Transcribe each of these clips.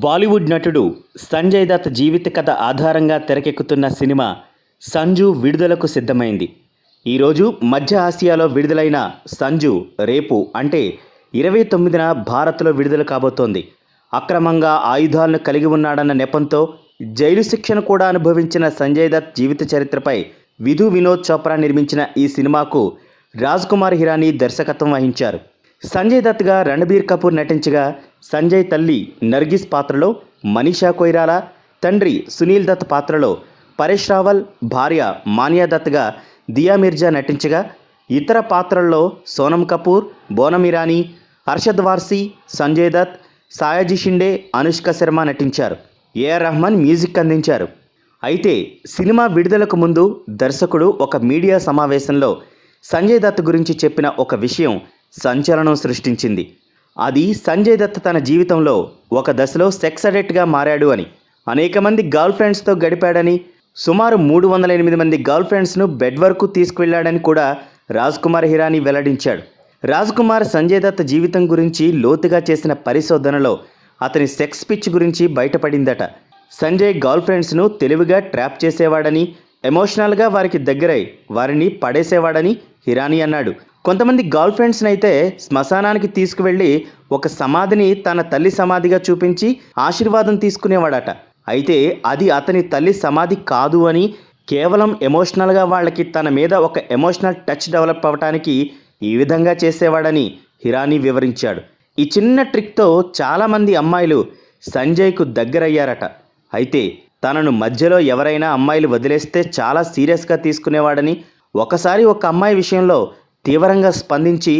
బాలీవుడ్ నటుడు సంజయ్ దత్ జీవిత కథ ఆధారంగా తెరకెక్కుతున్న సినిమా సంజు విడుదలకు సిద్ధమైంది. ఈరోజు మధ్య ఆసియాలో విడుదలైన సంజు రేపు అంటే 29న భారత్లో విడుదల కాబోతోంది. అక్రమంగా ఆయుధాలను కలిగి ఉన్నాడన్న నెపంతో జైలు శిక్షను కూడా అనుభవించిన సంజయ్ దత్ జీవిత చరిత్రపై విధు వినోద్ చోప్రా నిర్మించిన ఈ సినిమాకు రాజ్ కుమార్ హిరానీ దర్శకత్వం వహించారు. సంజయ్ దత్గా రణబీర్ కపూర్ నటించగా, సంజయ్ తల్లి నర్గిస్ పాత్రలో మనీషా కొయిరాలా, తండ్రి సునీల్ దత్ పాత్రలో పరేష్ రావల్, భార్య మానియా దత్గా దియా మిర్జా నటించగా, ఇతర పాత్రల్లో సోనం కపూర్, బోనం ఇరానీ, అర్షద్ వార్సీ, సంజయ్ దత్, సాయాజీ షిండే, అనుష్క శర్మ నటించారు. ఏఆర్ రెహమాన్ మ్యూజిక్ అందించారు. అయితే సినిమా విడుదలకు ముందు దర్శకుడు ఒక మీడియా సమావేశంలో సంజయ్ దత్ గురించి చెప్పిన ఒక విషయం సంచలనం సృష్టించింది. అది సంజయ్ దత్ తన జీవితంలో ఒక దశలో సెక్స్ అడిక్ట్గా మారాడు అని, అనేక మంది గర్ల్ ఫ్రెండ్స్తో గడిపాడని, సుమారు 308 మంది గర్ల్ ఫ్రెండ్స్ను బెడ్ వరకు తీసుకువెళ్లాడని కూడా రాజ్ కుమార్ హిరానీ వెల్లడించాడు. రాజ్ కుమార్ సంజయ్ దత్ జీవితం గురించి లోతుగా చేసిన పరిశోధనలో అతని సెక్స్ పిచ్ గురించి బయటపడిందట. సంజయ్ గర్ల్ ఫ్రెండ్స్ను తెలివిగా ట్రాప్ చేసేవాడని, ఎమోషనల్గా వారికి దగ్గరై వారిని పడేసేవాడని హిరానీ అన్నాడు. కొంతమంది గర్ల్ ఫ్రెండ్స్ని అయితే శ్మశానానికి తీసుకువెళ్ళి ఒక సమాధిని తన తల్లి సమాధిగా చూపించి ఆశీర్వాదం తీసుకునేవాడట. అయితే అది అతని తల్లి సమాధి కాదు అని, కేవలం ఎమోషనల్గా వాళ్ళకి తన మీద ఒక ఎమోషనల్ టచ్ డెవలప్ అవ్వటానికి ఈ విధంగా చేసేవాడని హిరానీ వివరించాడు. ఈ చిన్న ట్రిక్తో చాలామంది అమ్మాయిలు సంజయ్కు దగ్గరయ్యారట. అయితే తనను మధ్యలో ఎవరైనా అమ్మాయిలు వదిలేస్తే చాలా సీరియస్గా తీసుకునేవాడని, ఒకసారి ఒక అమ్మాయి విషయంలో తీవ్రంగా స్పందించి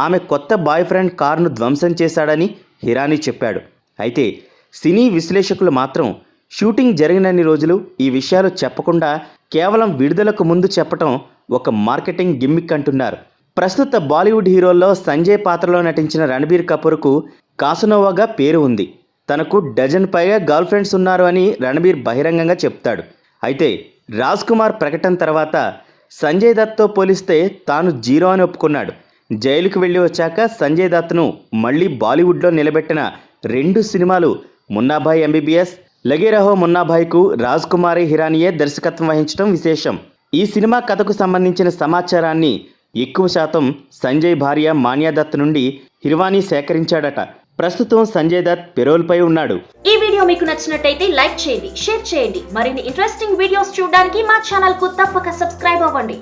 ఆమె కొత్త బాయ్ ఫ్రెండ్ కారును ధ్వంసం చేశాడని హిరానీ చెప్పాడు. అయితే సినీ విశ్లేషకులు మాత్రం షూటింగ్ జరిగినన్ని రోజులు ఈ విషయాలు చెప్పకుండా కేవలం విడుదలకు ముందు చెప్పటం ఒక మార్కెటింగ్ గిమ్మిక్ అంటున్నారు. ప్రస్తుత బాలీవుడ్ హీరోల్లో సంజయ్ పాత్రలో నటించిన రణబీర్ కపూర్కు కాసనోవాగా పేరు ఉంది. తనకు డజన్ పైగా గర్ల్ ఫ్రెండ్స్ ఉన్నారు అని రణబీర్ బహిరంగంగా చెప్తాడు. అయితే రాజ్ కుమార్ ప్రకటన తర్వాత సంజయ్ దత్తో పోలిస్తే తాను జీరో అని ఒప్పుకున్నాడు. జైలుకు వెళ్ళి వచ్చాక సంజయ్ దత్ను మళ్ళీ బాలీవుడ్లో నిలబెట్టిన 2 సినిమాలు మున్నాభాయ్ ఎంబీబీఎస్, లగే రహో మున్నాభాయ్కు రాజ్ కుమార్ హిరానీయే దర్శకత్వం వహించడం విశేషం. ఈ సినిమా కథకు సంబంధించిన సమాచారాన్ని ఎక్కువ శాతం సంజయ్ భార్య మానియా దత్ నుండి హిరానీ సేకరించాడట. ప్రస్తుతం సంజయ్ దత్ పెరోల్పై ఉన్నాడు. ఈ వీడియో మీకు నచ్చినట్టయితే లైక్ చేయండి, షేర్ చేయండి. మరిన్ని ఇంట్రెస్టింగ్ వీడియోస్ చూడడానికి మా ఛానల్ కు తప్పక సబ్స్క్రైబ్ అవ్వండి.